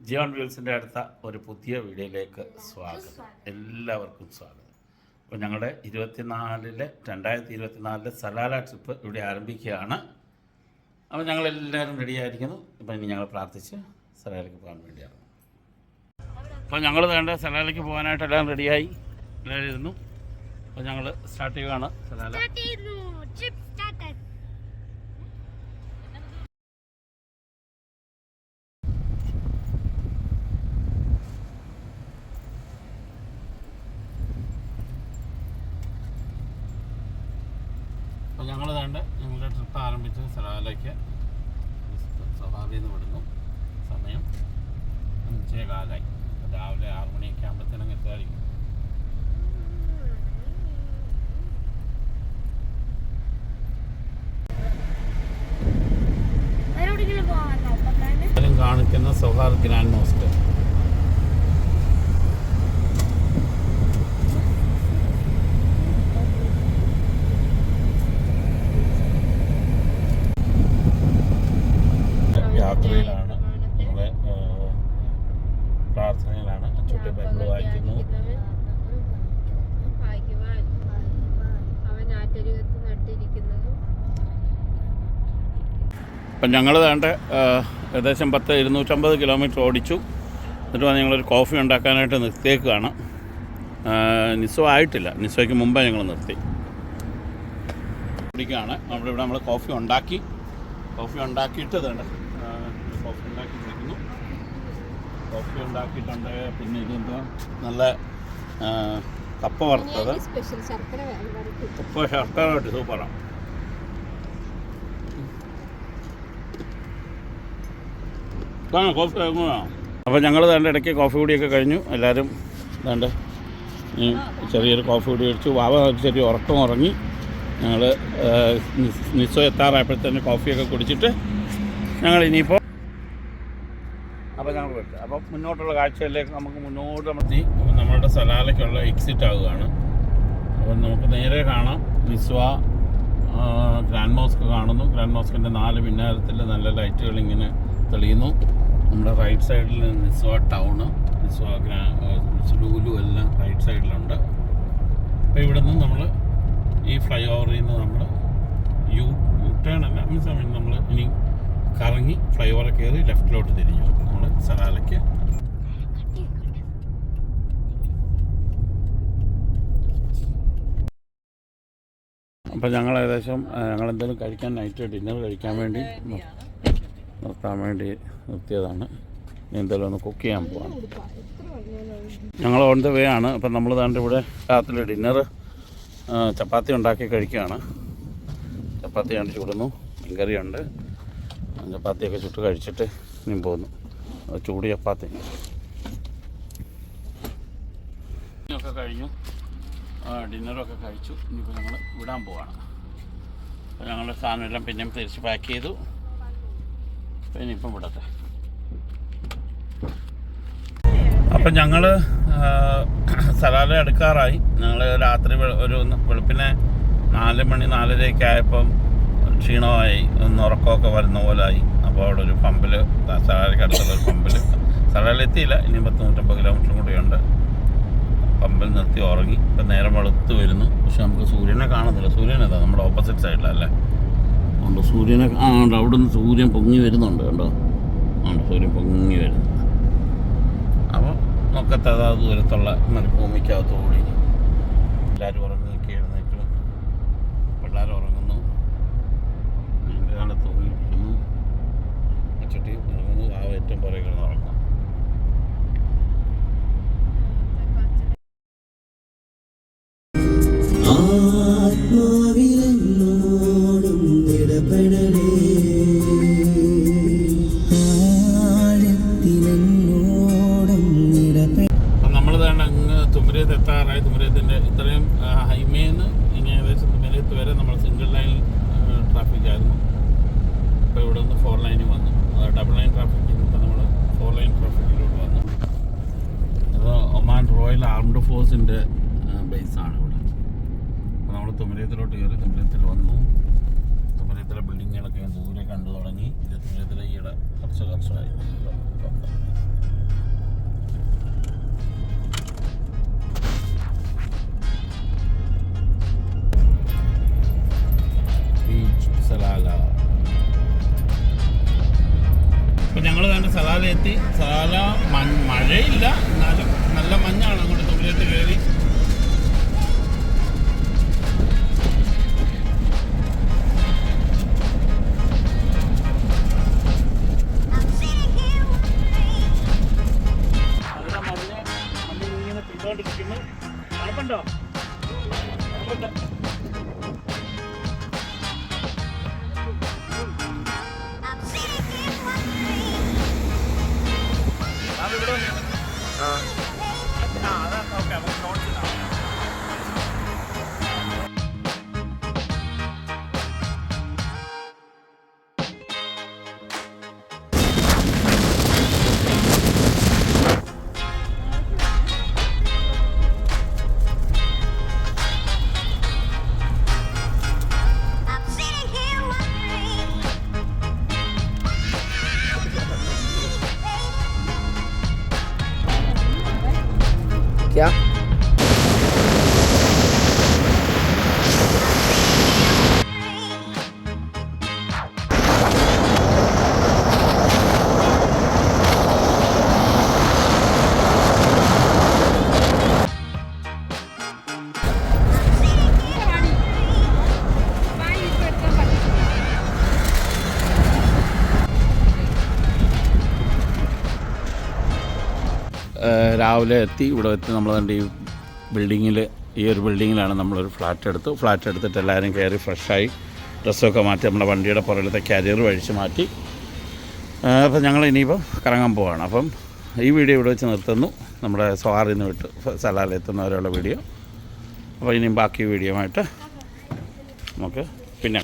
ജിയോൺ വീൽസിൻ്റെ അടുത്ത ഒരു പുതിയ വീഡിയോയിലേക്ക് സ്വാഗതം. എല്ലാവർക്കും സ്വാഗതം. അപ്പോൾ ഞങ്ങളുടെ 2024 സലാല ട്രിപ്പ് ഇവിടെ ആരംഭിക്കുകയാണ്. അപ്പോൾ ഞങ്ങളെല്ലാവരും റെഡിയായിരിക്കുന്നു. അപ്പോൾ ഇനി ഞങ്ങൾ പ്രാർത്ഥിച്ച് സലാലയ്ക്ക് പോകാൻ വേണ്ടിയാണ്. അപ്പോൾ ഞങ്ങൾ വേണ്ട സലാലയ്ക്ക് പോകാനായിട്ട് എല്ലാം റെഡിയായി എല്ലാവരും ഇരുന്നു. അപ്പോൾ ഞങ്ങൾ സ്റ്റാർട്ട് ചെയ്യുകയാണ്. സലാല അപ്പോൾ ഞങ്ങൾ വേണ്ട ഞങ്ങളുടെ ട്രിപ്പ് ആരംഭിച്ച് സലാലയ്ക്ക് സവാബിയിൽ നിന്ന് വിടുന്നു. സമയം 5:15. രാവിലെ 6 മണിയൊക്കെ ആകുമ്പോഴത്തേനും എത്തുമായിരിക്കും. കാണിക്കുന്ന സൊഹാർ ഗ്രാൻഡ് മോസ്ക്. യാത്രയിലാണ്, നമ്മളെ പ്രാർത്ഥനയിലാണ്. അച്ചൂട്ടി ബൈബിൾ വായിക്കുന്നു. അപ്പം ഞങ്ങൾ വേണ്ട ഏകദേശം 250 കിലോമീറ്റർ ഓടിച്ചു. എന്നിട്ട് ഞങ്ങളൊരു കോഫി ഉണ്ടാക്കാനായിട്ട് നിർത്തിയേക്കുകയാണ്. നിസ്വ ആയിട്ടില്ല, നിസ്വയ്ക്ക് മുമ്പേ ഞങ്ങൾ നിർത്തി കുടിക്കുകയാണ്. നമ്മളിവിടെ നമ്മൾ കോഫി ഉണ്ടാക്കിയിട്ട് ഇതുണ്ട്, കോഫി ഉണ്ടാക്കി കുടിക്കുന്നു. കോഫി ഉണ്ടാക്കിയിട്ടുണ്ട്. പിന്നെ ഇതെന്താ, നല്ല കപ്പ വറുത്തത്, കപ്പ ശർക്കര സൂപ്പറാണ്. കോഫി അപ്പോൾ ഞങ്ങൾ വേണ്ട ഇടയ്ക്ക് കോഫി കൂടിയൊക്കെ കഴിഞ്ഞു. എല്ലാവരും വേണ്ട ചെറിയൊരു കോഫി കൂടി കഴിച്ചു. വാവ ചെറിയ ഉറക്കം ഉറങ്ങി. ഞങ്ങൾ നിസ്സോ എത്താറായപ്പോഴത്തേന് കോഫിയൊക്കെ കുടിച്ചിട്ട് ഞങ്ങൾ ഇനിയിപ്പോൾ ഞങ്ങൾ വിട്ടു. അപ്പം മുന്നോട്ടുള്ള കാഴ്ചകളിലേക്ക് നമുക്ക് മുന്നോട്ട് നമ്മളുടെ സലാലയ്ക്കുള്ള എക്സിറ്റ് ആവുകയാണ്. അപ്പം നമുക്ക് നേരെ കാണാം നിസ്വ ഗ്രാൻഡ് മോസ്ക് കാണുന്നു. ഗ്രാൻഡ് മോസ്കിൻ്റെ 4 മിനാരത്തിൽ നല്ല ലൈറ്റുകൾ ഇങ്ങനെ തെളിയുന്നു. നമ്മുടെ റൈറ്റ് സൈഡിൽ നിസ്വ ടൗണ്, നിസ്വ ലൂലു എല്ലാം റൈറ്റ് സൈഡിലുണ്ട്. അപ്പോൾ ഇവിടെ നിന്ന് നമ്മൾ ഈ ഫ്ലൈ ഓവറിൽ നിന്ന് നമ്മൾ യു ടേൺ അല്ല, മീൻസ് നമ്മൾ ഇനി കറങ്ങി ഫ്ലൈ ഓവർ കയറി ലെഫ്റ്റിലോട്ട് തിരിഞ്ഞു നമ്മൾ സലാലയ്ക്ക്. അപ്പം ഞങ്ങൾ ഏകദേശം ഞങ്ങളെന്തെങ്കിലും കഴിക്കാൻ നൈറ്റ് ഡിന്നർ കഴിക്കാൻ വേണ്ടി നിർത്താൻ വേണ്ടി നിർത്തിയതാണ്. എന്തെങ്കിലും ഒന്ന് കുക്ക് ചെയ്യാൻ പോവാണ്. ഞങ്ങൾ ഓൺ ദ വേ ആണ്. അപ്പം നമ്മൾ താണ്ട് ഇവിടെ രാത്രി ഡിന്നർ ചപ്പാത്തി ഉണ്ടാക്കി കഴിക്കുകയാണ്. ചപ്പാത്തി കണ്ട് ചൂടുന്നു, മീൻകറിയുണ്ട്. ചപ്പാത്തിയൊക്കെ ചുട്ട് കഴിച്ചിട്ട് ഇനിയും പോകുന്നു. ചൂട് ചപ്പാത്തി ഒക്കെ കഴിഞ്ഞു. ഡിന്നറൊക്കെ കഴിച്ചു. ഇനിയിപ്പോൾ ഞങ്ങൾ വിടാൻ പോവാണ്. അപ്പോൾ ഞങ്ങളുടെ സാധനമെല്ലാം പിന്നെയും തിരിച്ച് പാക്ക് ചെയ്തു. അപ്പോൾ ഇനിയിപ്പം വിടട്ടെ. അപ്പം ഞങ്ങൾ സലാല എടുക്കാറായി. ഞങ്ങൾ രാത്രി ഒരു വെളുപ്പിനെ 4 മണി 4:30 ആയപ്പം ക്ഷീണമായി, ഒന്ന് ഉറക്കമൊക്കെ വരുന്ന പോലായി. അപ്പോൾ അവിടെ ഒരു പമ്പിൽ, സലാലയ്ക്ക് അടുത്തുള്ള ഒരു പമ്പിൽ, സലാല എത്തിയില്ല, ഇനി 150 കിലോമീറ്റർ കൂടിയുണ്ട്. പമ്പിൽ നിർത്തി ഉറങ്ങി. ഇപ്പം നേരം വെളുത്ത് വരുന്നു. പക്ഷെ നമുക്ക് സൂര്യനെ കാണുന്നില്ല. സൂര്യനേതാ നമ്മുടെ ഓപ്പോസിറ്റ് സൈഡിലല്ലേ ഉണ്ട് സൂര്യനെ. ഉണ്ട്, അവിടെ നിന്ന് സൂര്യൻ പൊങ്ങി വരുന്നുണ്ട്. കണ്ടോ, ഉണ്ട് സൂര്യൻ പൊങ്ങി വരുന്നു. അപ്പോൾ നോക്കത്തെ ദൂരത്തുള്ള മരുഭൂമിക്കകത്തോടി എല്ലാവരും ഉറങ്ങിയൊക്കെ എഴുന്നേറ്റു. പിള്ളേർ ഉറങ്ങുന്നു, കാലത്ത് തൂങ്ങിയിരിക്കുന്നു. അച്ചട്ടി ഉറങ്ങുന്നു. ആ ഏറ്റവും പുറകെ കിടന്ന് ഉറങ്ങുന്നു. നമ്മൾ തന്നെ അങ്ങ് തുമരേത്ത് എത്താറായി. തുമരേത്തിൻ്റെ ഇത്രയും ഹൈമേന്ന് ഇനി ഏകദേശം തുമരേത്ത് വരെ നമ്മൾ സിംഗിൾ ലൈൻ ട്രാഫിക് ആയിരുന്നു. ഇപ്പോൾ ഇവിടെ നിന്ന് 4 ലൈനിൽ വന്നു. ഡബിൾ ലൈൻ ട്രാഫിക്കിൽ നിന്ന് നമ്മൾ 4 ലൈൻ ട്രാഫിക്കിലോട്ട് വന്നു. അത് ഒമാൻ റോയൽ ആർംഡ് ഫോഴ്സിൻ്റെ ബേസാണ് ഇവിടെ. അപ്പോൾ നമ്മൾ തുമരേത്തിലോട്ട് കയറി. തുമരേത്തിൽ വന്നു. തുമരേത്തിലെ ബിൽഡിങ്ങുകളൊക്കെ ദൂരെ കണ്ടു തുടങ്ങി. ഇത് തുമരേത്തിലെ ഈയിടെ കുറച്ച് വർഷമായി. ഞങ്ങൾ തന്നെ സലാലെത്തി. സലാല മഴയില്ല, എന്നാലും നല്ല മഞ്ഞാണ്. അങ്ങോട്ട് തുള്ളിയിട്ട് കയറി. നല്ല മഞ്ഞ് ഇങ്ങനെ പിന്നോണ്ടിരിക്കുന്നു. തണുപ്പുണ്ടോ? क्या രാവിലെ എത്തി. ഇവിടെ എത്തി നമ്മൾ കണ്ട് ഈ ബിൽഡിങ്ങിൽ, ഈ ഒരു ബിൽഡിങ്ങിലാണ് നമ്മളൊരു ഫ്ലാറ്റ് എടുത്തു. ഫ്ലാറ്റ് എടുത്തിട്ട് എല്ലാവരും കയറി ഫ്രഷായി ഡ്രസ്സൊക്കെ മാറ്റി നമ്മുടെ വണ്ടിയുടെ പുറകിലത്തെ കാരിയർ വഴിച്ച് മാറ്റി. അപ്പം ഞങ്ങൾ ഇനിയിപ്പം കറങ്ങാൻ പോവാണ്. അപ്പം ഈ വീഡിയോ ഇവിടെ വെച്ച് നിർത്തുന്നു. നമ്മുടെ സവാറിൽ നിന്ന് വിട്ട് സലാല എത്തുന്നവരെയുള്ള വീഡിയോ. അപ്പോൾ ഇനിയും ബാക്കി വീഡിയോ ആയിട്ട് നമുക്ക് പിന്നെ